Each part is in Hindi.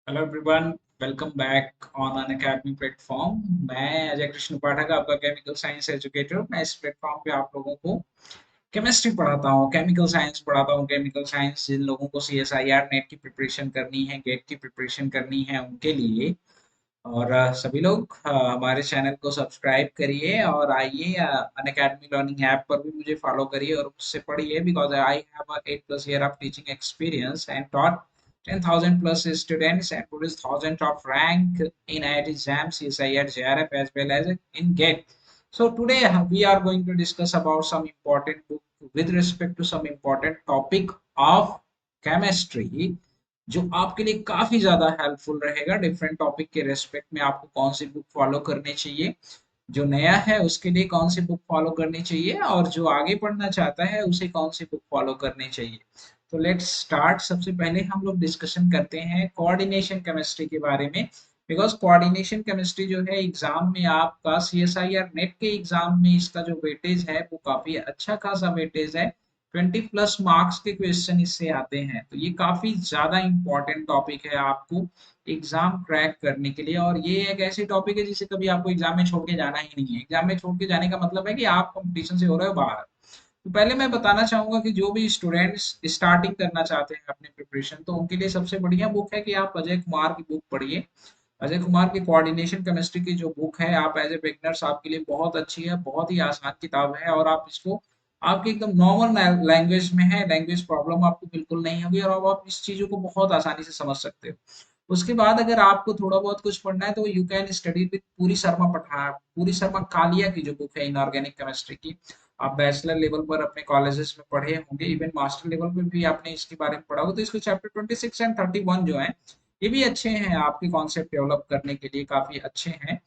Hello everyone, welcome back on Unacademy platform. मैं अजय कृष्ण पाठक, आपका केमिकल साइंस एजुकेटर। मैं इस प्लेटफॉर्म पे आप लोगों को केमिस्ट्री पढ़ाता हूँ, केमिकल साइंस पढ़ाता हूँ। केमिकल साइंस जिन लोगों को CSIR नेट की प्रिपरेशन करनी है, गेट की प्रिपरेशन करनी है, उनके लिए। और सभी लोग हमारे चैनल को सब्सक्राइब करिए और आइए अन अकेडमी लर्निंग ऐप पर भी मुझे फॉलो करिए और उससे पढ़िए, because I have 8+ year of teaching experience and taught 10,000 plus students and produced thousands of rank in IIT JAM, CSIR, JRF as well as in GATE. So today we are going to discuss about some important book with respect to some important topic of chemistry, जो आपके लिए काफी ज्यादा हेल्पफुल रहेगा। डिफरेंट टॉपिक के रेस्पेक्ट में आपको कौन सी बुक फॉलो करनी चाहिए, जो नया है उसके लिए कौन सी बुक फॉलो करनी चाहिए, और जो आगे पढ़ना चाहता है उसे कौन सी बुक फॉलो करनी चाहिए। तो लेट्स स्टार्ट। सबसे पहले हम लोग डिस्कशन करते हैं कोऑर्डिनेशन केमिस्ट्री के बारे में। बिकॉज कोऑर्डिनेशन केमिस्ट्री जो है एग्जाम में आपका CSIR नेट के एग्जाम में इसका जो वेटेज है वो काफी अच्छा खासा वेटेज है। 20+ मार्क्स के क्वेश्चन इससे आते हैं, तो ये काफी ज्यादा इंपॉर्टेंट टॉपिक है आपको एग्जाम क्रैक करने के लिए। और ये एक ऐसी टॉपिक है जिसे कभी आपको एग्जाम में छोड़ के जाना ही नहीं है। एग्जाम में छोड़ के जाने का मतलब है कि आप कंपटीशन से हो रहे हो बाहर। तो पहले मैं बताना चाहूंगा कि जो भी स्टूडेंट्स स्टार्टिंग करना चाहते हैं अपने प्रिपरेशन, तो उनके लिए सबसे बढ़िया बुक है कि आप अजय कुमार की बुक पढ़िए। अजय कुमार की कोऑर्डिनेशन केमिस्ट्री की जो बुक है, आप एज ए बिगनर्स आपके लिए बहुत अच्छी है, बहुत ही आसान किताब है। और आप इसको आपके एकदम नॉर्मल लैंग्वेज में है, लैंग्वेज प्रॉब्लम आपको बिल्कुल नहीं होगी और अब आप इस चीजों को बहुत आसानी से समझ सकते हो। उसके बाद अगर आपको थोड़ा बहुत कुछ पढ़ना है तो यू कैन स्टडी विद पूरी शर्मा पठार, पूरी शर्मा कालिया की जो बुक है इनऑर्गेनिक केमिस्ट्री की। आप बैचलर लेवल पर अपने कॉलेजेस में पढ़े होंगे, इवन मास्टर लेवल पे भी आपने इसके बारे में पढ़ा होगा, तो इसके चैप्टर 26 एंड 31 जो है ये भी अच्छे हैं, आपके कॉन्सेप्ट डेवलप करने के लिए काफी अच्छे हैं।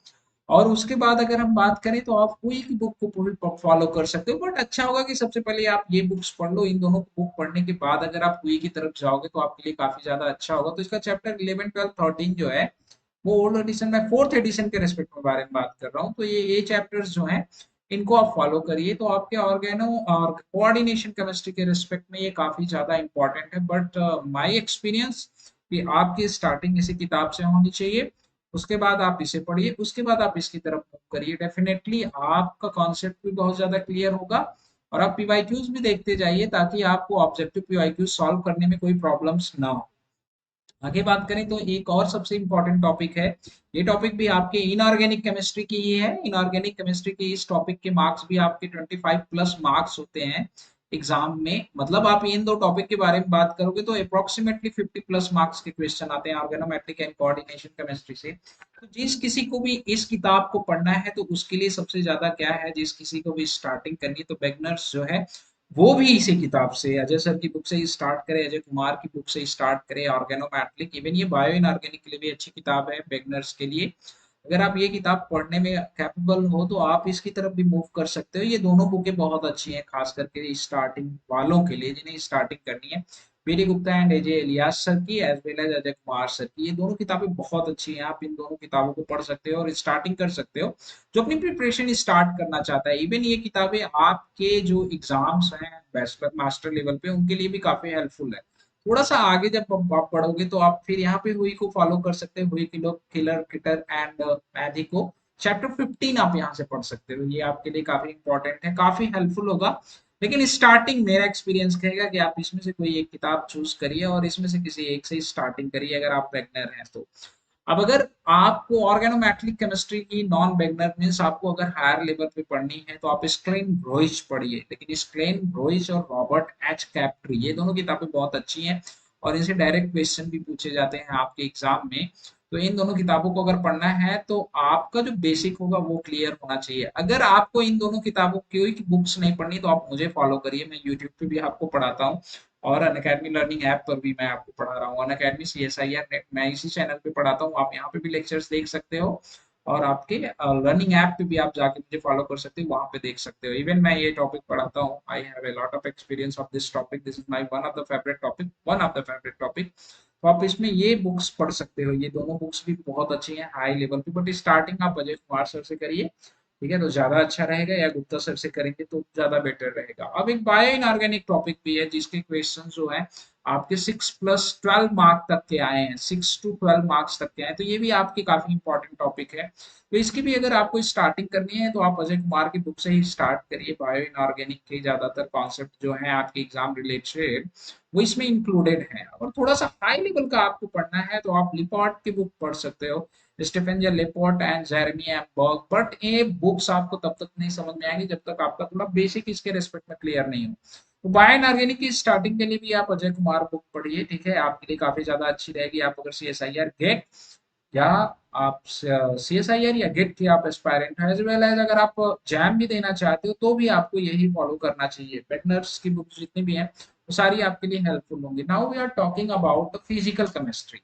और उसके बाद अगर हम बात करें तो आप कोई की बुक को पूरी फॉलो कर सकते हो, बट अच्छा होगा कि सबसे पहले आप ये बुक्स पढ़ लो। इन दोनों बुक पढ़ने के बाद अगर आप हुई की तरफ जाओगे तो आपके लिए काफी ज्यादा अच्छा होगा। तो इसका चैप्टर 11, 12, 13 जो है वो ओल्ड एडिशन में, फोर्थ एडिशन के रेस्पेक्ट में बारे में बात कर रहा हूँ। तो ये चैप्टर्स जो हैं इनको आप फॉलो करिए, तो आपके ऑर्गेनो और कोऑर्डिनेशन केमिस्ट्री के रिस्पेक्ट में ये काफी ज्यादा इंपॉर्टेंट है। बट माय एक्सपीरियंस कि आपकी स्टार्टिंग इसी किताब से होनी चाहिए। उसके बाद आप इसे पढ़िए, उसके बाद आप इसकी तरफ मूव करिए, डेफिनेटली आपका कॉन्सेप्ट भी बहुत ज्यादा क्लियर होगा। और आप पीवाईक्यूज भी देखते जाइए ताकि आपको ऑब्जेक्टिव पीवाईक्यूज सॉल्व करने में कोई प्रॉब्लम्स ना हो। आगे बात करें तो एक और सबसे इम्पोर्टेंट टॉपिक है। ये टॉपिक भी आपके इनऑर्गेनिक केमिस्ट्री की ही है। इनऑर्गेनिक केमिस्ट्री के इस टॉपिक के मार्क्स भी आपके 25+ मार्क्स होते हैं एग्जाम में। मतलब आप इन दो टॉपिक के बारे में बात करोगे तो अप्रोक्सीमेटली 50+ मार्क्स के क्वेश्चन आते हैं ऑर्गेनोमेट्रिक एंड कोऑर्डिनेशन केमिस्ट्री से। तो जिस किसी को भी इस किताब को पढ़ना है तो उसके लिए सबसे ज्यादा क्या है, जिस किसी को भी स्टार्टिंग करनी है तो बिगनर्स जो है वो भी इसी किताब से, अजय सर की बुक से ही स्टार्ट करें, अजय कुमार की बुक से ही स्टार्ट करें। ऑर्गेनोमैट्रिक, इवन ये बायो इनऑर्गेनिक के लिए भी अच्छी किताब है बिगनर्स के लिए। अगर आप ये किताब पढ़ने में कैपेबल हो तो आप इसकी तरफ भी मूव कर सकते हो। ये दोनों बुकें बहुत अच्छी हैं, खास करके स्टार्टिंग वालों के लिए, जिन्हें स्टार्टिंग करनी है। BD Gupta and AJ Elias sir की as well as Ajay Kumar sir की, ये दोनों किताबें बहुत अच्छी हैं। आप इन दोनों किताबों को पढ़ सकते हो और स्टार्टिंग कर सकते हो। जो अपनी प्रिपरेशन स्टार्ट करना चाहता है, इवन ये किताबें आपके जो एग्जाम्स हैं बैचलर मास्टर लेवल पे उनके लिए भी काफी हेल्पफुल है। थोड़ा सा आगे जब आप पढ़ोगे तो आप फिर यहाँ पे हुई को फॉलो कर सकते हो, हुई किलो किलर किटर एंड मैथी को। चैप्टर 15 आप यहाँ से पढ़ सकते हो, ये आपके लिए काफी इंपॉर्टेंट है, काफी हेल्पफुल होगा। लेकिन स्टार्टिंग मेरा एक्सपीरियंस कहेगा कि आप इसमें से कोई एक किताब चूज करिए और इसमें से किसी एक से स्टार्टिंग करिए अगर आप बिगनर हैं तो। अब अगर आपको ऑर्गेनोमेट्रिक केमिस्ट्री की नॉन बिगनर मींस आपको अगर हायर लेवल पे पढ़नी है तो आप स्क्लेन ब्रोइच पढ़िए। लेकिन स्क्लेन ब्रोइच और रॉबर्ट एच कैप्ट्री ये दोनों किताबें बहुत अच्छी हैं और इनसे डायरेक्ट क्वेश्चन भी पूछे जाते हैं आपके एग्जाम में। तो इन दोनों किताबों को अगर पढ़ना है तो आपका जो बेसिक होगा वो क्लियर होना चाहिए। अगर आपको इन दोनों किताबों की बुक्स नहीं पढ़नी तो आप मुझे फॉलो करिए, मैं यूट्यूब पे भी आपको पढ़ाता हूँ और अनअकैडमी लर्निंग ऐप पर भी मैं आपको पढ़ा रहा हूँ। अनअकैडमी CSIR नेट मैं इसी चैनल पे पढ़ाता हूँ, आप यहाँ पे भी लेक्चर्स देख सकते हो। और आपके लर्निंग ऐप पे भी आप जाके मुझे फॉलो कर सकते हो, वहां पे देख सकते हो। इवन मैं ये टॉपिक पढ़ाता हूँ, I have a lot of experience of this topic, this is my one of the favourite topic, one of the favourite topic. तो आप इसमें ये बुक्स पढ़ सकते हो, ये दोनों बुक्स भी बहुत अच्छी हैं हाई लेवल पे। बट स्टार्टिंग आप अजय कुमार सर से करिए, ठीक है, तो ज्यादा अच्छा रहेगा, या गुप्ता सर से करेंगे तो ज्यादा बेटर रहेगा। अब एक बायो इनऑर्गेनिक टॉपिक भी है जिसके क्वेश्चन जो है आपके 6+12 मार्क तक के आए हैं, 6 to 12 मार्क्स तक के आए हैं, तो ये भी आपकी काफी इंपॉर्टेंट टॉपिक है। तो इसकी भी अगर आपको स्टार्टिंग करनी है तो आप अजय कुमार की बुक से ही स्टार्ट करिए। बायो इनऑर्गेनिक के ज्यादातर कॉन्सेप्ट जो है आपके एग्जाम रिलेटेड वो इसमें इंक्लूडेड है। और थोड़ा सा हाई लेवल का आपको पढ़ना है तो आप लिपॉट की बुक पढ़ सकते हो, Stephen J Lippard and Jeremy M Berg. But ये बुक्स आपको तब तक नहीं समझ में आएंगी जब तक आपका थोड़ा बेसिक इसके रेस्पेक्ट में क्लियर नहीं हो। तो बायो इनऑर्गेनिक की स्टार्टिंग के लिए भी आप अजय कुमार बुक पढ़िए, ठीक है, आपके लिए काफी ज्यादा अच्छी रहेगी। आप अगर CSIR गेट या आप CSIR या गेट के आप एस्पायरेंट हैं, एज वेल एज अगर आप जैम भी देना चाहते हो तो भी आपको यही फॉलो करना चाहिए। बेटनर्स की बुक्स जितनी भी हैं वो सारी आपके लिए हेल्पफुल होंगी। Now we are talking about physical chemistry.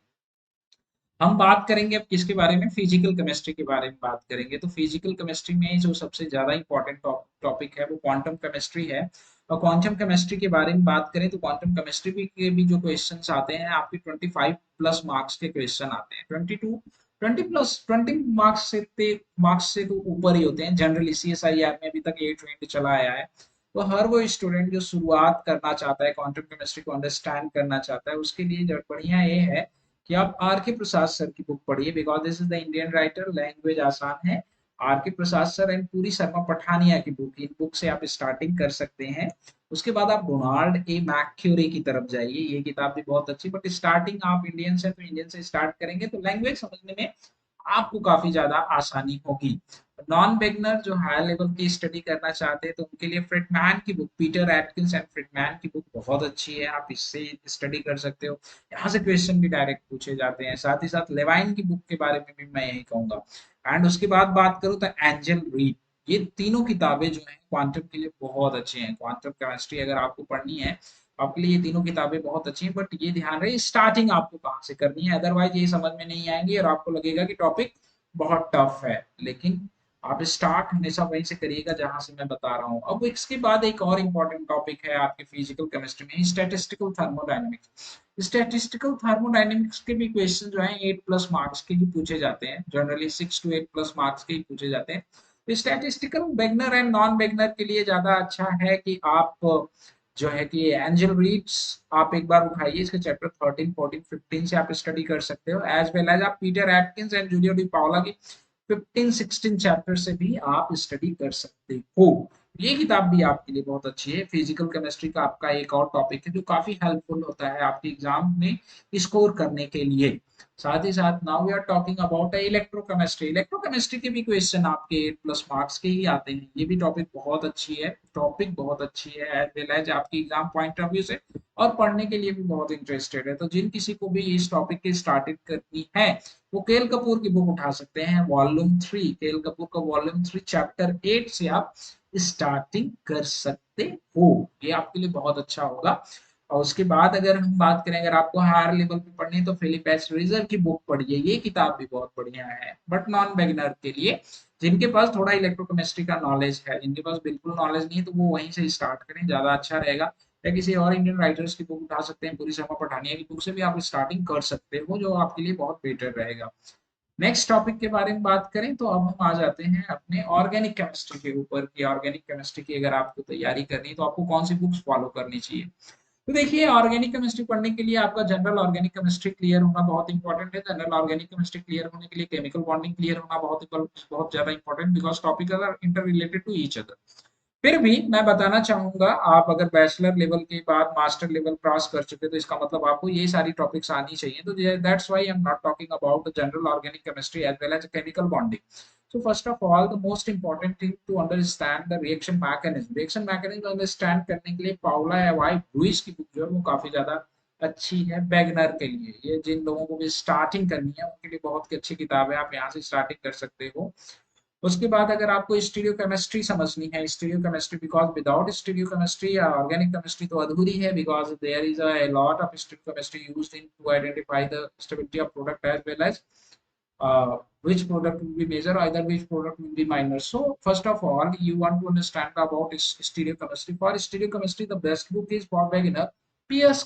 हम बात करेंगे अब किसके बारे में, फिजिकल केमिस्ट्री के बारे में बात करेंगे। तो फिजिकल केमिस्ट्री में जो सबसे ज्यादा इंपॉर्टेंट टॉपिक है वो क्वांटम केमिस्ट्री है। और क्वांटम केमिस्ट्री के बारे में बात करें तो क्वांटम केमिस्ट्री के भी जो क्वेश्चंस आते हैं आपके 25 प्लस मार्क्स के क्वेश्चन आते हैं। 20 से तो ऊपर ही होते हैं जनरली। CSIR में अभी तक ये ट्रेंड चला आया है। तो हर वो स्टूडेंट जो शुरुआत करना चाहता है, क्वांटम केमिस्ट्री को अंडरस्टैंड करना चाहता है, उसके लिए जो बढ़िया ये है कि आप R के प्रसाद सर की बुक पढ़िए, because this is the Indian writer, language आसान है। R के प्रसाद सर एंड पूरी शर्मा पठानिया की बुक, इन बुक से आप स्टार्टिंग कर सकते हैं। उसके बाद आप डोनाल्ड ए मैक्यूरी की तरफ जाइए, ये किताब भी बहुत अच्छी। बट स्टार्टिंग आप इंडियन से, तो इंडियन से स्टार्ट करेंगे तो लैंग्वेज समझने में आपको काफी ज्यादा आसानी होगी। नॉन बिगनर जो हाई लेवल की स्टडी करना चाहते हैं तो उनके लिए फ्रिडमैन की book, Peter Atkins and Fridman की बुक बहुत अच्छी है, आप इससे स्टडी कर सकते हो। यहाँ से क्वेश्चन भी डायरेक्ट पूछे जाते हैं। साथ ही साथ लेवाइन की बुक के बारे में भी मैं यही कहूंगा। एंड उसके बाद बात करूँ तो एंजल रीड, ये तीनों किताबें जो हैं क्वांटम के लिए बहुत अच्छी हैं। क्वांटम केमिस्ट्री अगर आपको पढ़नी है आपके लिए ये तीनों किताबें बहुत अच्छी हैं। बट ये ध्यान रहे स्टार्टिंग आपको कहाँ से करनी है, अदरवाइज ये समझ में नहीं आएंगी और आपको लगेगा कि टॉपिक बहुत टफ है। लेकिन आप स्टार्ट हमेशा वहीं से करिएगा जहां से मैं बता रहा हूँ। अब इसके बाद एक और इम्पोर्टेंट टॉपिक है आपके फिजिकल केमिस्ट्री में, स्टैटिस्टिकल थर्मोडायनेमिक्स। स्टैटिस्टिकल थर्मोडायनेमिक्स के भी क्वेश्चन जो है 8+ मार्क्स के ही पूछे जाते हैं, जनरली 6 to 8+ मार्क्स के ही पूछे जाते हैं। स्टैटिस्टिकल बेगनर एंड नॉन बेगनर के लिए ज्यादा अच्छा है कि आप जो है कि एंजल रीड्स आप एक बार उठाइए, इसके चैप्टर 13 14 15 से आप स्टडी कर सकते हो। एज वेल एज आप Peter Atkins and Julio D पाओला की 15 16 चैप्टर से भी आप स्टडी कर सकते हो। ये किताब भी आपके लिए बहुत अच्छी है। फिजिकल केमिस्ट्री का आपका एक और टॉपिक है जो काफी हेल्पफुल होता है आपके एग्जाम में स्कोर करने के लिए। साथ ही साथ now we are talking about electrochemistry. Electrochemistry के भी क्वेश्चन आपके 8+ मार्क्स के ही आते हैं। ये भी टॉपिक बहुत अच्छी है, टॉपिक बहुत अच्छी है एज वेल एज आपकी एग्जाम पॉइंट ऑफ व्यू से और पढ़ने के लिए भी बहुत इंटरेस्टेड है। तो जिन किसी को भी इस टॉपिक की स्टार्टिंग करनी है वो केएल कपूर की बुक उठा सकते हैं, वॉल्यूम 3, केएल कपूर का वॉल्यूम 3 चैप्टर 8 से आप स्टार्टिंग कर सकते हो। ये आपके लिए बहुत अच्छा होगा। और उसके बाद अगर हम बात करें, अगर आपको हायर लेवल पे पढ़नी है तो फिलिप एस रिजर की बुक पढ़िए, ये किताब भी बहुत बढ़िया है। बट नॉन बिगिनर के लिए जिनके पास थोड़ा इलेक्ट्रोकेमिस्ट्री का नॉलेज है, जिनके पास बिल्कुल नॉलेज नहीं है, तो वो वहीं से स्टार्ट करें, ज्यादा अच्छा रहेगा। या किसी और इंडियन राइटर्स की बुक उठा सकते हैं, पूरी शर्मा पठानिया की बुक से भी आप स्टार्टिंग कर सकते हो, जो आपके लिए बहुत बेटर रहेगा। नेक्स्ट टॉपिक के बारे में बात करें तो अब हम आ जाते हैं अपने ऑर्गेनिक केमिस्ट्री के ऊपर कि ऑर्गेनिक केमिस्ट्री की अगर आपको तैयारी करनी है तो आपको कौन सी बुक्स फॉलो करनी चाहिए। तो देखिए, ऑर्गेनिक केमिस्ट्री पढ़ने के लिए आपका जनरल ऑर्गेनिक केमिस्ट्री क्लियर होना बहुत इंपॉर्टेंट है। जनरल ऑर्गेनिक केमिस्ट्री क्लियर होने के लिए केमिकल बॉन्डिंग क्लियर होना बहुत ज्यादा important, because topic are interrelated to each other. फिर भी मैं बताना चाहूंगा, आप अगर बैचलर लेवल के बाद मास्टर लेवल क्रॉस कर चुके तो इसका मतलब आपको ये सारी टॉपिक्स आनी चाहिए। तो that's why I am not talking about general organic chemistry as well as chemical bonding. So first of all, the most important thing to understand the reaction mechanism. Reaction mechanism understand करने के लिए पाउला एवाई ब्रुइस की बुक जो है वो काफी ज्यादा अच्छी है बेगनर के लिए। ये जिन लोगों को भी स्टार्टिंग करनी है उनके लिए बहुत ही अच्छी किताब है, आप यहाँ से स्टार्टिंग कर सकते हो। उसके बाद अगर आपको स्टीरियो केमिस्ट्री समझनी है, stereochemistry, because without stereochemistry organic chemistry तो अधूरी है, because there is a lot of stereochemistry used in to identify the stability of product as well as which product will be major, either which product will be minor. So first of all, you want to understand about stereochemistry. For stereochemistry, the best book is for beginner PS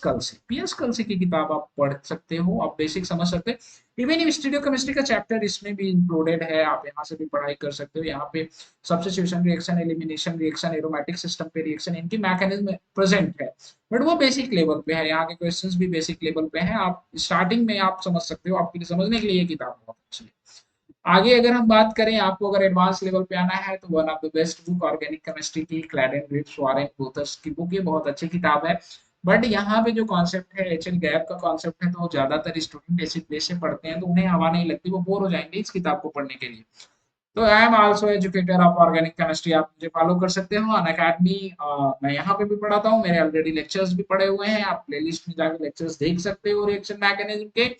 Kalsi की किताब आप पढ़ सकते हो, आप बेसिक समझ सकते हैं। इवन स्टीरियो केमिस्ट्री का चैप्टर इसमें भी इंक्लूडेड है, आप यहाँ से भी पढ़ाई कर सकते हो। यहाँ पे substitution reaction, elimination reaction, aromatic system पे रिएक्शन, इनकी मैकेनिज्म प्रेजेंट है, बट वो बेसिक लेवल पे है। यहाँ के क्वेश्चंस भी बेसिक लेवल पे हैं, आप स्टार्टिंग में आप समझ सकते हो, आपके लिए समझने के लिए ये किताब बहुत अच्छी है। आगे अगर हम बात करें, आपको अगर एडवांस लेवल पे आना है तो one of the best book organic chemistry की क्लैडन रिप्स वारेन बोथर्स की बुक, ये बहुत अच्छी किताब है। बट यहाँ पे जो कॉन्सेप्ट है, एच एल गैप का कॉन्सेप्ट है, तो ज्यादातर स्टूडेंट ऐसे बेस से पढ़ते हैं तो उन्हें हवा नहीं लगती, वो बोर हो जाएंगे इस किताब को पढ़ने के लिए। तो I am also educator of organic chemistry, आप मुझे फॉलो कर सकते हो अन अकेडमी। मैं यहाँ पे भी पढ़ाता हूँ, मेरे ऑलरेडी लेक्चर्स भी पड़े हुए हैं, आप प्लेलिस्ट में जाकर लेक्चर्स देख सकते हो रिएक्शन मैकेनिज्म के।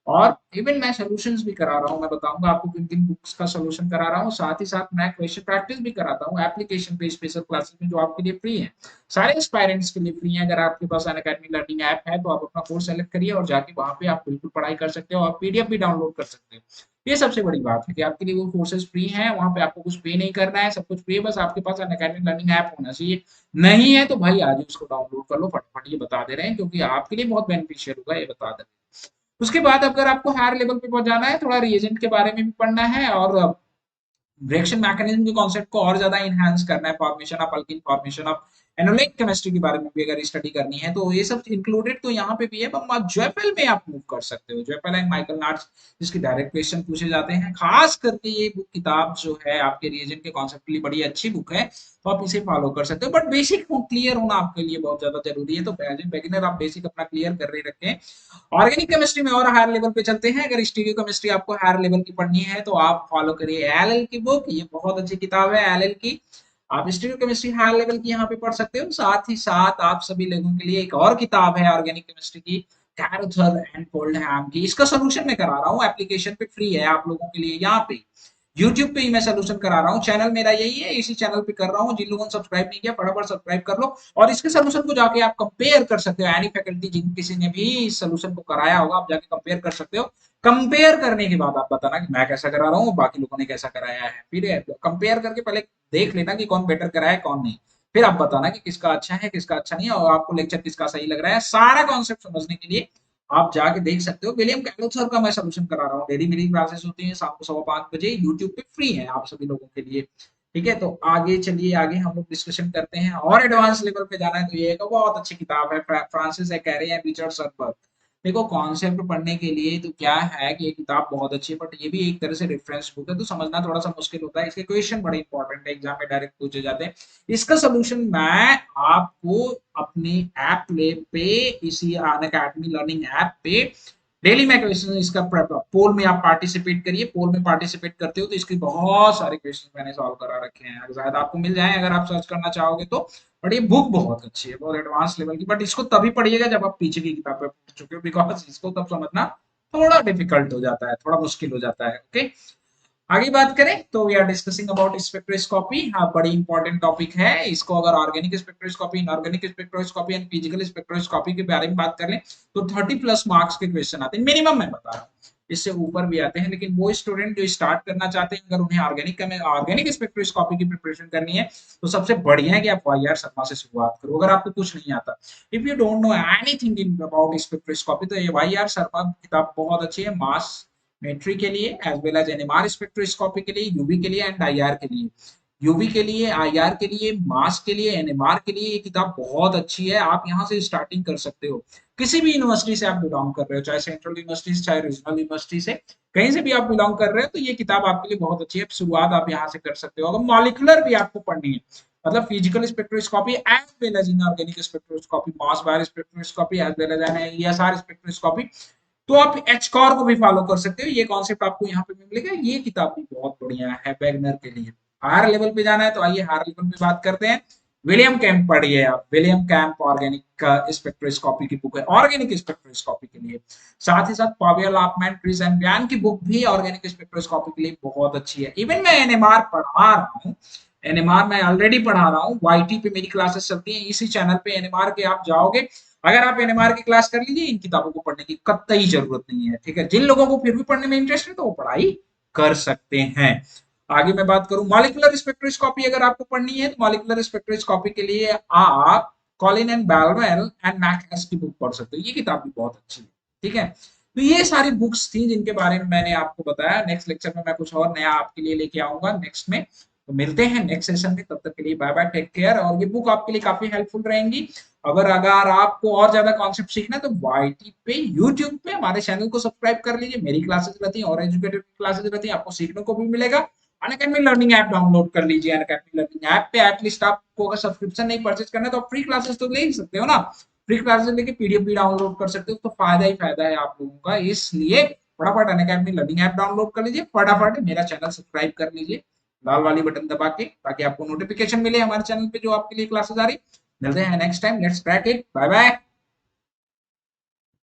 और इवन मैं सॉल्यूशंस भी करा रहा हूँ, मैं बताऊंगा आपको किन किन बुक्स का सॉल्यूशन करा रहा हूँ। साथ ही साथ मैं क्वेश्चन प्रैक्टिस भी कराता हूँ एप्लीकेशन पे, स्पेशल क्लासेस में जो आपके लिए फ्री है, सारे एस्पायरेंट्स के लिए फ्री है। अगर आपके पास अन अकेडमी लर्निंग ऐप है तो आप अपना कोर्स सेलेक्ट करिए और जाके वहाँ पे आप बिल्कुल पढ़ाई कर सकते हो, और पीडीएफ भी डाउनलोड कर सकते हो। ये सबसे बड़ी बात है कि आपके लिए वो कोर्सेज फ्री हैं, वहाँ पे आपको कुछ पे नहीं करना है, सब कुछ फ्री है, बस आपके पास अन अकेडमी लर्निंग ऐप होना चाहिए। नहीं है तो भाई आज ही उसको डाउनलोड कर लो फटाफट, ये बता दे रहे हैं, क्योंकि आपके लिए बहुत बेनिफिशियल होगा, ये बता दे रहे हैं। उसके बाद अगर आपको हायर लेवल पे पहुंच जाना है, थोड़ा रिएजेंट के बारे में भी पढ़ना है, और रिएक्शन मैकेनिज्म के कॉन्सेप्ट को और ज्यादा इनहांस करना है, formation of alkene, formation of enolic chemistry के बारे में भी अगर स्टडी करनी है तो ये सब इंक्लूडेड तो यहाँ पे भी है। पर ज्वेपल में आप मूव कर सकते हो, ज्वेपल एंड माइकल नाट्स, जिसके डायरेक्ट क्वेश्चन पूछे जाते हैं। खास करके ये बुक किताब जो है आपके रीजन के कॉन्सेप्ट के लिए बड़ी अच्छी बुक है, तो आप इसे फॉलो कर सकते हो। बट बेसिक क्लियर होना आपके लिए बहुत ज्यादा जरूरी है, तो एज ए बिगिनर आप बेसिक अपना क्लियर कर रहे रखें। ऑर्गेनिक केमिस्ट्री में और हायर लेवल पे चलते हैं। अगर स्टीरियो केमिस्ट्री आपको हायर लेवल की पढ़नी है तो आप फॉलो करिए एलएल की बुक, ये बहुत अच्छी किताब है एलएल की। आप स्टीरियो केमिस्ट्री हायर लेवल की यहाँ पे पढ़ सकते हो। साथ ही साथ आप सभी लोगों के लिए एक और किताब है ऑर्गेनिक केमिस्ट्री की, कैरोथर एंड कोल्डहैम की। इसका सोल्यूशन मैं करा रहा हूँ, एप्लीकेशन पे फ्री है आप लोगों के लिए। यहाँ पे यूट्यूब पे ही मैं सोल्यूशन करा रहा हूँ, चैनल मेरा यही है, इसी चैनल पे कर रहा हूँ। जिन लोगों ने सब्सक्राइब नहीं किया फटाफट सब्सक्राइब कर लो, और इसके सोल्यूशन को जाके आप कंपेयर कर सकते हो। एनी फैकल्टी जिन किसी ने भी इस सोल्यूशन को कराया होगा, आप जाके कंपेयर कर सकते हो। कंपेयर करने के बाद आप बताना कि मैं कैसा करा रहा हूँ, बाकी लोगों ने कैसा कराया है। फिर कंपेयर करके पहले देख लेना कि कौन बेटर कराया है कौन नहीं, फिर आप बताना कि किसका अच्छा है किसका अच्छा नहीं है, और आपको लेक्चर किसका सही लग रहा है। सारा कॉन्सेप्ट समझने के लिए आप जाके देख सकते हो। विलियम कैलोथर का मैं सोल्यूशन करा रहा हूँ, डेली मेरी क्लासेस होती हैं शाम को 5:15 बजे, यूट्यूब पे फ्री है आप सभी लोगों के लिए। ठीक है, तो आगे चलिए, आगे हम लोग डिस्कशन करते हैं। और एडवांस लेवल पे जाना है तो ये एक बहुत अच्छी किताब है, Francis Kaire and Richard server. देखो कॉन्सेप्ट पढ़ने के लिए तो क्या है कि ये किताब बहुत अच्छी है, बट ये भी एक तरह से रेफरेंस बुक है, तो समझना थोड़ा सा मुश्किल होता है। इसके क्वेश्चन बड़े इंपॉर्टेंट है, एग्जाम में डायरेक्ट पूछे जाते हैं। इसका सोल्यूशन मैं आपको अपनी ऐप पे, इसी अन अकेडमी लर्निंग ऐप पे डेली मैं क्वेश्चन इसका पोल में आप पार्टिसिपेट करिए। पोल में पार्टिसिपेट करते हो तो इसके बहुत सारे क्वेश्चन मैंने सॉल्व करा रखे हैं, शायद आपको मिल जाए अगर आप सर्च करना चाहोगे तो। बट ये बुक बहुत अच्छी है, बहुत एडवांस लेवल की, बट इसको तभी पढ़िएगा जब आप पीछे की किताब पे पढ़ चुके हो, बिकॉज इसको तब समझना थोड़ा डिफिकल्ट हो जाता है, थोड़ा मुश्किल हो जाता है। ओके, आगे बात करें तो we are discussing about spectroscopy. हाँ, बड़ी इंपॉर्टेंट टॉपिक है। इसको अगर organic spectroscopy, inorganic spectroscopy and physical spectroscopy के बारे में बात कर लें तो 30+ मार्क्स के क्वेश्चन आते हैं मिनिमम, मैं बता रहा हूँ, इससे ऊपर भी आते हैं। लेकिन वो स्टूडेंट जो स्टार्ट करना चाहते हैं, अगर उन्हें ऑर्गेनिक स्पेक्ट्रोस्कोपी की प्रिपरेशन करनी है, तो सबसे बढ़िया है कि आप वाई आर शर्मा से शुरुआत करो। अगर आपको कुछ नहीं आता, if you don't know anything in about spectroscopy, तो ये वाई आर शर्मा किताब बहुत अच्छी है, मास मेट्री के लिए as well as NMR spectroscopy के लिए, यूवी के लिए एंड आईआर के लिए। यूवी के लिए, आईआर के लिए, मास के लिए, एनएमआर के लिए ये किताब बहुत अच्छी है। आप यहाँ से स्टार्टिंग कर सकते हो, किसी भी यूनिवर्सिटी से आप बिलोंग कर रहे हो, चाहे सेंट्रल यूनिवर्सिटी से, चाहे रीजनल यूनिवर्सिटी से, कहीं से भी आप बिलोंग कर रहे हो, तो ये किताब आपके लिए बहुत अच्छी है। शुरुआत आप यहाँ से कर सकते हो। अगर मॉलिक्यूलर भी आपको पढ़नी है, मतलब physical spectroscopy as well as inorganic spectroscopy, Mossbauer spectroscopy as well as ESR spectroscopy, तो आप एचकॉर को भी फॉलो कर सकते हो। ये कॉन्सेप्ट आपको यहाँ पे मिलेगा। ये किताब भी बहुत बढ़िया है बेगनर के लिए। हायर लेवल पे जाना है तो आइए हायर लेवल पे बात करते हैं। विलियम कैंप पढ़िए आप, विलियम कैंप ऑर्गेनिक स्पेक्ट्रोस्कोपी की बुक है, ऑर्गेनिक स्पेक्ट्रोस्कोपी के लिए। साथ ही साथ पावेल ऑफमैन, क्रिस एंड ब्यान की बुक भी ऑर्गेनिक स्पेक्ट्रोस्कोपी के लिए बहुत अच्छी है। इवन मैं एनएमआर पढ़ा रहा हूँ, एनएमआर मैं ऑलरेडी पढ़ा रहा हूँ, वाईटी पे मेरी क्लासेस चलती हैं, इसी चैनल पे एनएमआर के आप जाओगे, अगर आप एनएमआर की क्लास कर लीजिए, इन किताबों को पढ़ने की कतई जरूरत नहीं है। ठीक है, जिन लोगों को फिर भी पढ़ने में इंटरेस्ट है तो वो पढ़ाई कर सकते हैं। आगे मैं बात करूं मॉलिक्यूलर स्पेक्ट्रोस्कोपी, अगर आपको पढ़नी है तो मॉलिक्यूलर स्पेक्ट्रोस्कोपी के लिए आप कॉलिन एंड बैलवेल एंड मैकएस की बुक पढ़ सकते हो, ये किताब भी बहुत अच्छी है। ठीक है, तो ये सारी बुक्स थी जिनके बारे में मैंने आपको बताया। नेक्स्ट लेक्चर में मैं कुछ और नया आपके लिए लेके आऊंगा नेक्स्ट में। तो मिलते हैं नेक्स्ट सेशन में, तब तक के लिए बाय बाय, टेक केयर। और ये बुक आपके लिए काफी हेल्पफुल रहेंगी। अगर आपको और ज्यादा कॉन्सेप्ट सीखना है तो वाईटी पे, यूट्यूब पे हमारे चैनल को सब्सक्राइब कर लीजिए। मेरी क्लासेस रहती हैं और एजुकेटेड क्लासेस रहती हैं, आपको सीखने को भी मिलेगा। अनअकैडमी लर्निंग ऐप डाउनलोड कर लीजिए। अनअकैडमी लर्निंग ऐप पे एटलीस्ट आपको अगर सब्सक्रिप्शन नहीं परचेज करना है तो आप फ्री क्लासेस तो ले ही सकते हो ना। फ्री क्लासेस लेके पीडीएफ भी डाउनलोड कर सकते हो, तो फायदा ही फायदा है आप लोगों का। इसलिए फटाफट अनअकैडमी लर्निंग ऐप डाउनलोड कर लीजिए, फटाफट मेरा चैनल सब्सक्राइब कर लीजिए लाल वाली बटन दबा के, ताकि आपको नोटिफिकेशन मिले हमारे चैनल पे जो आपके लिए क्लासेस आ रही। मिलते हैं next time, let's crack it, bye bye.